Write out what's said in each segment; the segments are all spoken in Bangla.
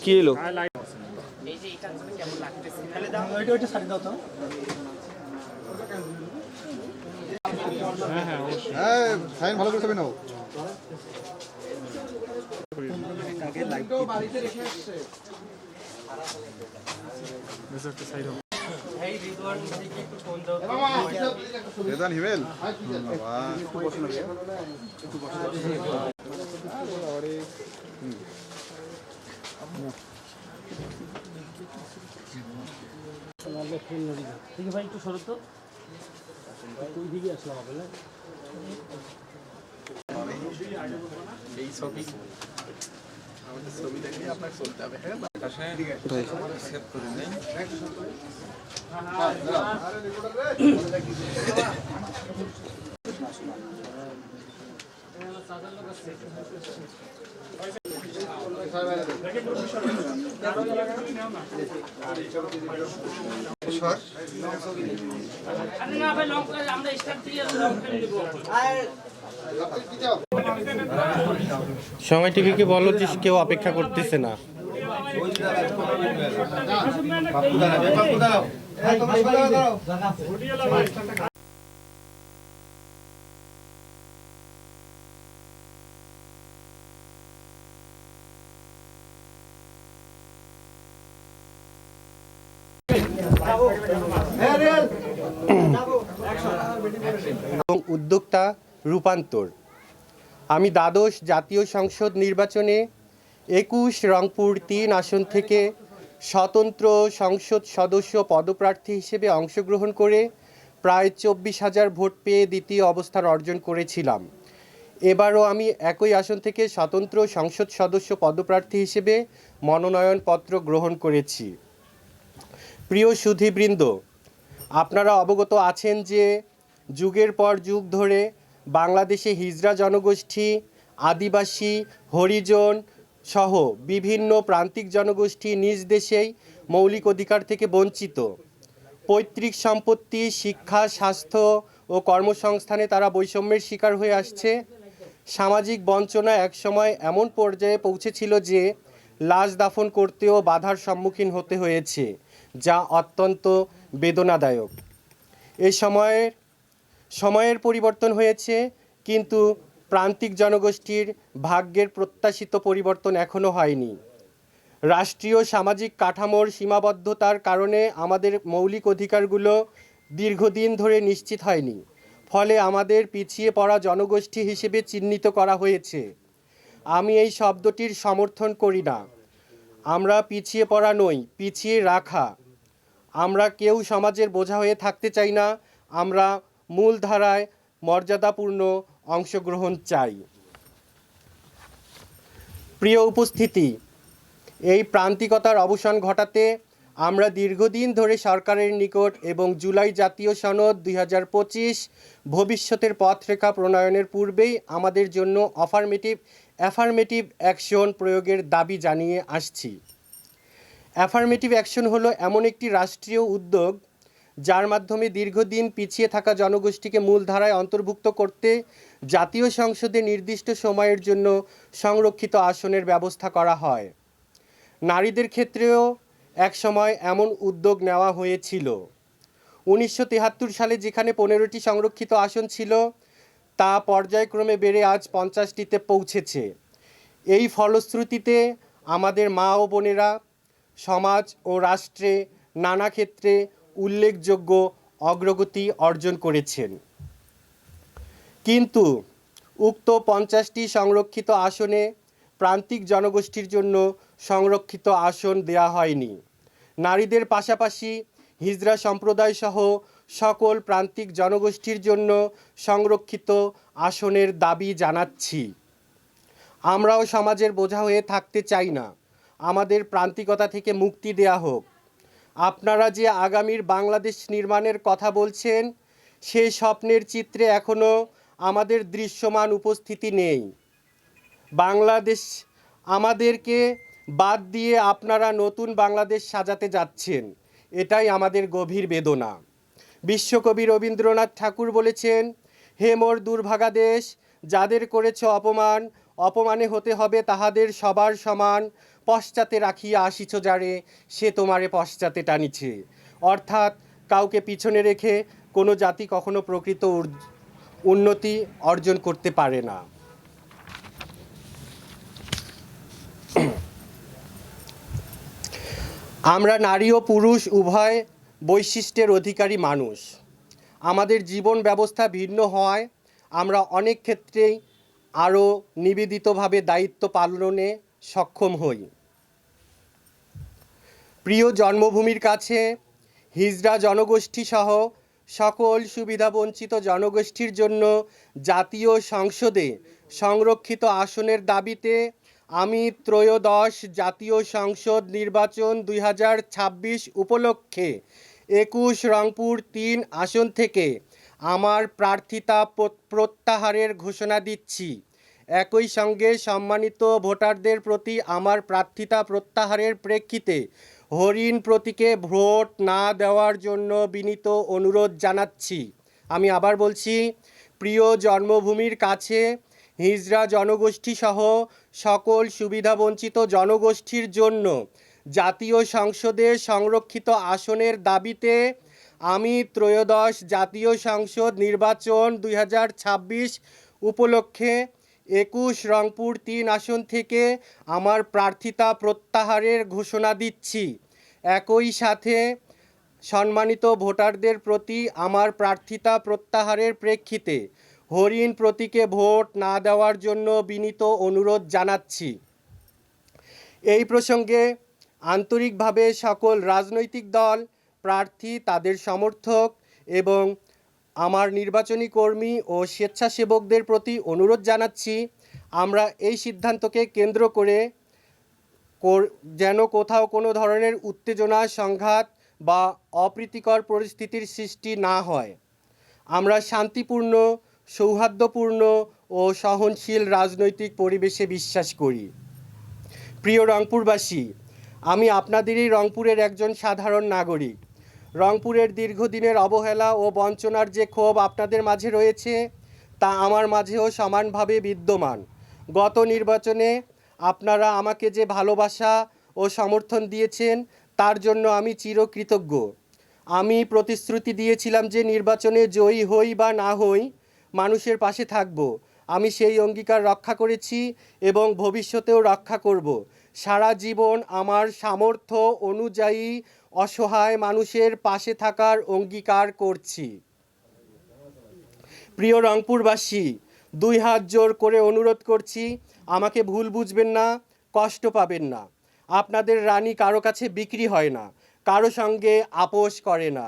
কি এলো? ফাইন ভালো করে নাও। হিমেল ভাই একটু সরো তো, ওই দিকে আসলাম আপনার এই ছবি আমাদের ছবি দেখে আপনার চলতে হবে। হ্যাঁ সেভ করে নেই। সময় টিভিকে বলো যে কেউ অপেক্ষা করতেছে না। উদ্যোক্তা রূপান্তর। আমি দ্বাদশ জাতীয় সংসদ নির্বাচনে 21 রংপুর 3 আসন থেকে স্বতন্ত্র সংসদ সদস্য পদপ্রার্থী হিসেবে অংশগ্রহণ করে প্রায় 24,000 ভোট পেয়ে দ্বিতীয় অবস্থান অর্জন করেছিলাম। এবারও আমি একই আসন থেকে স্বতন্ত্র সংসদ সদস্য পদপ্রার্থী হিসেবে মনোনয়নপত্র গ্রহণ করেছি। প্রিয় সুধীবৃন্দ, আপনারা অবগত আছেন যে যুগের পর যুগ ধরে বাংলাদেশে হিজড়া জনগোষ্ঠী, আদিবাসী, হরিজন সহ বিভিন্ন প্রান্তিক জনগোষ্ঠী নিজ দেশেই মৌলিক অধিকার থেকে বঞ্চিত। পৈতৃক সম্পত্তি, শিক্ষা, স্বাস্থ্য ও কর্মসংস্থানে তারা বৈষম্যের শিকার হয়ে আসছে। সামাজিক বঞ্চনা একসময় এমন পর্যায়ে পৌঁছেছিল যে লাশ দাফন করতেও বাধার সম্মুখীন হতে হয়েছে, যা অত্যন্ত বেদনাদায়ক। এই সময়ের পরিবর্তন হয়েছে, কিন্তু প্রান্তিক জনগোষ্ঠীর ভাগ্যের প্রত্যাশিত পরিবর্তন এখনও হয়নি। রাষ্ট্রীয় সামাজিক কাঠামোর সীমাবদ্ধতার কারণে আমাদের মৌলিক অধিকারগুলো দীর্ঘদিন ধরে নিশ্চিত হয়নি, ফলে আমাদের পিছিয়ে পড়া জনগোষ্ঠী হিসেবে চিহ্নিত করা হয়েছে। আমি এই শব্দটির সমর্থন করি না। আমরা পিছিয়ে পড়া নই, পিছিয়ে রাখা। আমরা কেউ সমাজের বোঝা হয়ে থাকতে চাই না। আমরা মূলধারায় মর্যাদাপূর্ণ অংশগ্রহণ চাই। প্রিয় উপস্থিতি, এই প্রান্তিকতার অবসান ঘটাতে আমরা দীর্ঘদিন ধরে সরকারের নিকট এবং জুলাই জাতীয় সনদ 2025 ভবিষ্যতের পথরেখা প্রণয়নের পূর্বেই আমাদের জন্য অ্যাফার্মেটিভ অ্যাকশন প্রয়োগের দাবি জানিয়ে আসছি। অ্যাফার্মেটিভ অ্যাকশন হলো এমন একটি রাষ্ট্রীয় উদ্যোগ যার মাধ্যমে দীর্ঘদিন পিছিয়ে থাকা জনগোষ্ঠীকে মূলধারায় অন্তর্ভুক্ত করতে জাতীয় সংসদে নির্দিষ্ট সময়ের জন্য সংরক্ষিত আসনের ব্যবস্থা করা হয়। নারীদের ক্ষেত্রেও একসময় এমন উদ্যোগ নেওয়া হয়েছিল। 1973 সালে যেখানে 15টি সংরক্ষিত আসন ছিল, তা পর্যায়ক্রমে বেড়ে আজ 50টিতে পৌঁছেছে। এই ফলশ্রুতিতে আমাদের মা ও বোনেরা সমাজ ও রাষ্ট্রে নানা ক্ষেত্রে উল্লেখযোগ্য অগ্রগতি অর্জন করেছেন। কিন্তু উক্ত 50টি সংরক্ষিত আসনে প্রান্তিক জনগোষ্ঠীর জন্য সংরক্ষিত আসন দেয়া হয়নি। নারীদের পাশাপাশি হিজড়া সম্প্রদায় সহ সকল প্রান্তিক জনগোষ্ঠীর জন্য সংরক্ষিত আসনের দাবি জানাচ্ছি। আমরাও সমাজের বোঝা হয়ে থাকতে চাই না। আমাদের প্রান্তিকতা থেকে মুক্তি দেয়া হোক। আপনারা যে আগামীর বাংলাদেশ নির্মাণের কথা বলছেন, সেই স্বপ্নের চিত্রে এখনও আমাদের দৃশ্যমান উপস্থিতি নেই। বাংলাদেশ আমাদেরকে বাদ দিয়ে আপনারা নতুন বাংলাদেশ সাজাতে যাচ্ছেন, এটাই আমাদের গভীর বেদনা। বিশ্বকবি রবীন্দ্রনাথ ঠাকুর বলেছেন, হে মোর দুর্ভাগা দেশ, যাদের করেছ অপমান, অপমানে হতে হবে তাহাদের সবার সমান, পশ্চাতে রাখিয়া আসিছ যারে, সে তোমারে পশ্চাতে টানিছে। অর্থাৎ কাউকে পিছনে রেখে কোনো জাতি কখনো প্রকৃত উন্নতি অর্জন করতে পারে না। আমরা নারী ও পুরুষ উভয় বৈশিষ্ট্যের অধিকারী মানুষ। আমাদের জীবন ব্যবস্থা ভিন্ন হওয়ায় আমরা অনেক ক্ষেত্রেই আরও নিবেদিতভাবে দায়িত্ব পালনে সক্ষম হই। প্রিয় জন্মভূমির কাছে হিজড়া জনগোষ্ঠী সহ সকল সুবিধাবঞ্চিত জনগোষ্ঠীর জন্য জাতীয় সংসদে সংরক্ষিত আসনের দাবিতে আমি ত্রয়োদশ জাতীয় সংসদ নির্বাচন 2026 উপলক্ষে 21 রংপুর 3 আসন থেকে আমার প্রার্থিতা প্রত্যাহারের ঘোষণা দিচ্ছি। একই সঙ্গে সম্মানিত ভোটারদের প্রতি আমার প্রার্থিতা প্রত্যাহারের প্রেক্ষিতে হরিণ প্রতীকে ভোট না দেওয়ার জন্য বিনীত অনুরোধ জানাচ্ছি। আমি আবার বলছি, প্রিয় জন্মভূমির কাছে হিজড়া জনগোষ্ঠী সহ সকল সুবিধাবঞ্চিত জনগোষ্ঠীর জন্য জাতীয় সংসদে সংরক্ষিত আসনের দাবিতে আমি ত্রয়োদশ জাতীয় সংসদ নির্বাচন 2026 উপলক্ষে 21 রংপুর 3 আসন থেকে আমার প্রার্থিতা প্রত্যাহারের ঘোষণা দিচ্ছি। একই সাথে সম্মানিত ভোটারদের প্রতি আমার প্রার্থিতা প্রত্যাহারের প্রেক্ষিতে হরিণ প্রতীকে ভোট না দেওয়ার জন্য বিনীত অনুরোধ জানাচ্ছি। এই প্রসঙ্গে আন্তরিকভাবে সকল রাজনৈতিক দল, প্রার্থী, তাদের সমর্থক এবং আমার নির্বাচনী কর্মী ও স্বেচ্ছাসেবকদের প্রতি অনুরোধ জানাচ্ছি, আমরা এই সিদ্ধান্তকে কেন্দ্র করে যেন কোথাও কোনো ধরনের উত্তেজনা, সংঘাত বা অপ্রীতিকর পরিস্থিতির সৃষ্টি না হয়। আমরা শান্তিপূর্ণ, সৌহার্দ্যপূর্ণ ও সহনশীল রাজনৈতিক পরিবেশে বিশ্বাস করি। প্রিয় রংপুরবাসী, আমি আপনাদেরই রংপুরের একজন সাধারণ নাগরিক। রংপুরের দীর্ঘদিনের অবহেলা ও বঞ্চনার যে ক্ষোভ আপনাদের মাঝে রয়েছে তা আমার মাঝেও সমানভাবে বিদ্যমান। গত নির্বাচনে আপনারা আমাকে যে ভালোবাসা ও সমর্থন দিয়েছেন তার জন্য আমি চিরকৃতজ্ঞ। আমি প্রতিশ্রুতি দিয়েছিলাম যে নির্বাচনে জয়ী হই বা না হই, মানুষের পাশে থাকব। আমি সেই অঙ্গীকার রক্ষা করেছি এবং ভবিষ্যতেও রক্ষা করব। সারা জীবন আমার সামর্থ্য অনুযায়ী অসহায় মানুষের পাশে থাকার অঙ্গীকার করছি। প্রিয় রংপুরবাসী, 2 হাত জোর করে অনুরোধ করছি, আমাকে ভুল বুঝবেন না, কষ্ট পাবেন না। আপনাদের রানী কারো কাছে বিক্রি হয় না, কারো সঙ্গে আপোষ করে না।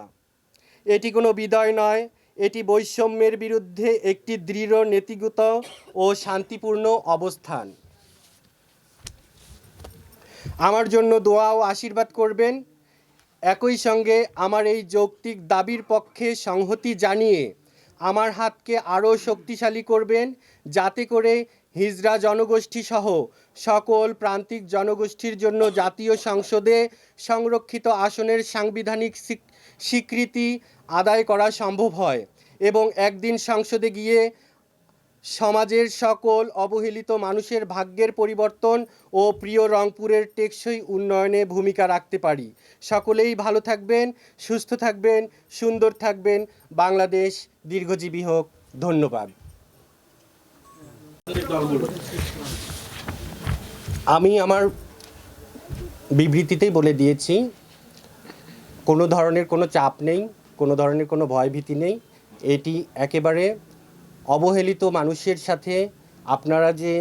এটি কোনো বিদায় নয়, এটি বৈষম্যের বিরুদ্ধে একটি দৃঢ় নীতিগত ও শান্তিপূর্ণ অবস্থান। আমার জন্য দোয়া ও আশীর্বাদ করবেন। একই সঙ্গে আমার এই যৌক্তিক দাবির পক্ষে সংহতি জানিয়ে আমার হাতকে আরও শক্তিশালী করবেন, যাতে করে হিজড়া জনগোষ্ঠী সহ সকল প্রান্তিক জনগোষ্ঠীর জন্য জাতীয় সংসদে সংরক্ষিত আসনের সাংবিধানিক স্বীকৃতি আদায় করা সম্ভব হয় এবং একদিন সংসদে গিয়ে সমাজের সকল অবহেলিত মানুষের ভাগ্যের পরিবর্তন ও প্রিয় রংপুরের টেকসই উন্নয়নে ভূমিকা রাখতে পারি। সকলেই ভালো থাকবেন, সুস্থ থাকবেন, সুন্দর থাকবেন। বাংলাদেশ দীর্ঘজীবী হোক। ধন্যবাদ। আমি আমার বিবৃতিতেই বলে দিয়েছি, কোনো ধরনের কোনো চাপ নেই, কোনো ধরনের কোনো ভয়ভীতি নেই। এটি একেবারে অবহেলিত মানুষের সাথে আপনারা যে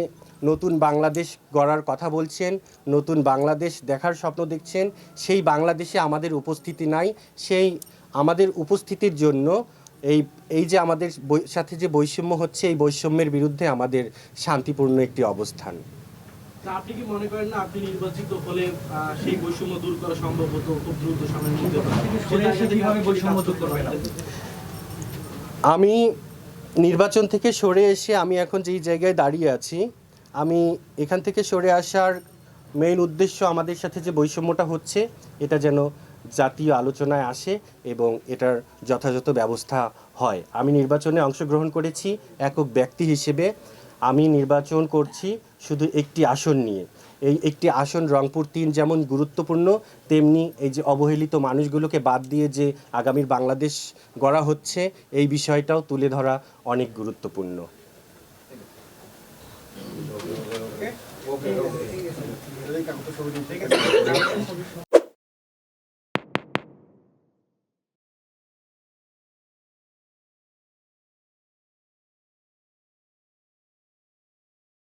নতুন বাংলাদেশ গড়ার কথা বলছেন, নতুন বাংলাদেশ দেখার স্বপ্ন দেখছেন, সেই বাংলাদেশে আমাদের উপস্থিতি নাই। সেই আমাদের উপস্থিতির জন্য এই যে আমাদের সাথে যে বৈষম্য হচ্ছে, এই বৈষম্যের বিরুদ্ধে আমাদের শান্তিপূর্ণ একটি অবস্থান। আপনি কি মনে করেন না আপনি নির্বাচিত হলে সেই বৈষম্য দূর করা সম্ভব হতো খুব দ্রুত সময়ের মধ্যে? আমি নির্বাচন থেকে সরে এসে আমি এখন যেই জায়গায় দাঁড়িয়ে আছি, আমি এখান থেকে সরে আসার মেইন উদ্দেশ্য আমাদের সাথে যে বৈষম্যটা হচ্ছে এটা যেন জাতীয় আলোচনায় আসে এবং এটার যথাযথ ব্যবস্থা হয়। আমি নির্বাচনে অংশগ্রহণ করেছি একক ব্যক্তি হিসেবে। আমি নির্বাচন করছি শুধু একটি আসন নিয়ে। এই একটি আসন রংপুর 3 যেমন গুরুত্বপূর্ণ, তেমনি এই যে অবহেলিত মানুষগুলোকে বাদ দিয়ে যে আগামীর বাংলাদেশ গড়া হচ্ছে এই বিষয়টাও তুলে ধরা অনেক গুরুত্বপূর্ণ।